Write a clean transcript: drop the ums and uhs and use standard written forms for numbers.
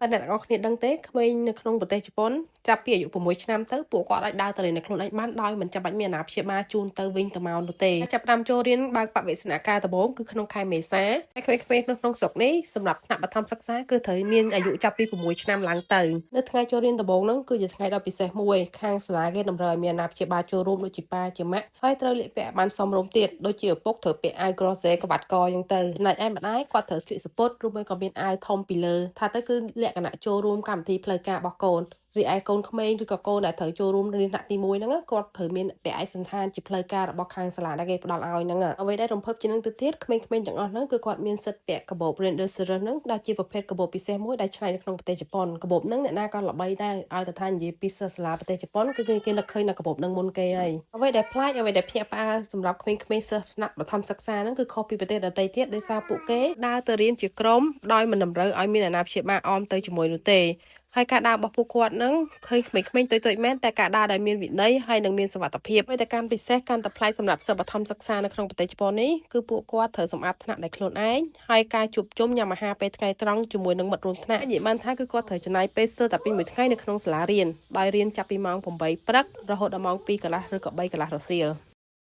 តែអ្នកទាំងអស់គ្នាដឹងទេក្មេងនៅក្នុងប្រទេសជប៉ុនចាប់ពីអាយុ6ឆ្នាំទៅពួកគាត់អាចដើរទៅរៀននៅខ្លួនឯងបានដោយមិនចាំបាច់មានអាណាព្យាបាលជូនទៅវិញទៅមកនោះទេចាប់ផ្ដើមចូលរៀនបើកបវិស្ណការដំបូងគឺក្នុងខែមេសាហើយក្មេងៗនៅក្នុងស្រុកនេះសម្រាប់ថ្នាក់បឋមសិក្សាគឺត្រូវមានអាយុចាប់ពី6ឆ្នាំឡើងទៅនៅថ្ងៃចូលរៀនដំបូងហ្នឹងគឺជាថ្ងៃដ៏ពិសេសមួយខាងសាលាគេតម្រូវឲ្យមានអាណាព្យាបាលចូលរួមដូចជាប៉ាជាម៉ាក់ហើយត្រូវលាកពាក់ឲ្យបានសមរម្យទៀតដូចជាឪពុកត្រូវពាក់អាវក្រសេក្បាត់កអញ្ចឹងទៅចំណែកឯម្ដាយគាត់ត្រូវស្លៀកសំពត់ឬមួយក៏មានអាវធំពីលើថាទៅគឺលក្ខណៈចូលរួមកម្មវិធីផ្លូវការរបស់កូនរីឯកូនក្មេងឬក៏កូនដែលត្រូវចូលរួមរៀនថ្នាក់ទី1ហ្នឹងគាត់ត្រូវមានពាក់ឯកសណ្ឋានជាផ្លូវការរបស់ខាងសាលាដែលគេផ្ដល់ឲ្យហ្នឹងអ្វីដែលរំភើបជាងនឹងទៅទៀតក្មេងៗទាំងអស់ហ្នឹងគឺគាត់មានសិទ្ធិពាក់កាបូប rhinoceros ហ្នឹងដែលជាប្រភេទកាបូបពិសេសមួយដែលច្នៃនៅក្នុងប្រទេសជប៉ុនកាបូបហ្នឹងអ្នកណាក៏ល្បីដែរឲ្យតែថានិយាយពីសាលាប្រទេសជប៉ុនគឺគេនឹកឃើញនៅកាបូបហ្នឹងមុនគេហើយអ្វីដែលប្លែកអ្វីដែលភ្ញាក់ផ្អើលសម្រាប់ក្មេងៗសិស្សថ្នាក់បឋមសិក្សាហ្នឹងគឺខុសពីប្រទេសដទៃទៀតដោយសារពួកគេដើរទៅរៀនជាក្រុមដោយមិនតម្រូវឲ្យមានអាណាព្យាបាលអមទៅជាមួយនោះទេហើយការដើររបស់ពួកគាត់ហ្នឹងឃើញក្មេងៗតូចៗមែនតែការដើរដែលមានវិន័យហើយនឹងមានសុវត្ថិភាពហើយតែកាន់ពិសេសកាន់តែប្លែកសម្រាប់សិស្សបឋមសិក្សានៅក្នុងប្រទេសជប៉ុននេះគឺពួកគាត់ត្រូវសម្អាតថ្នាក់ដោយខ្លួនឯងហើយការជួបជុំញ៉ាំអាហារពេលថ្ងៃត្រង់ជាមួយនឹងមិត្តរួមថ្នាក់និយាយបានថាគឺគាត់ត្រូវចំណាយពេលស្ទើរតែពេញមួយថ្ងៃនៅក្នុងសាលារៀនដោយរៀនចាប់ពីម៉ោង8ព្រឹករហូតដល់ម៉ោង2កន្លះឬក៏3កន្លះរសៀល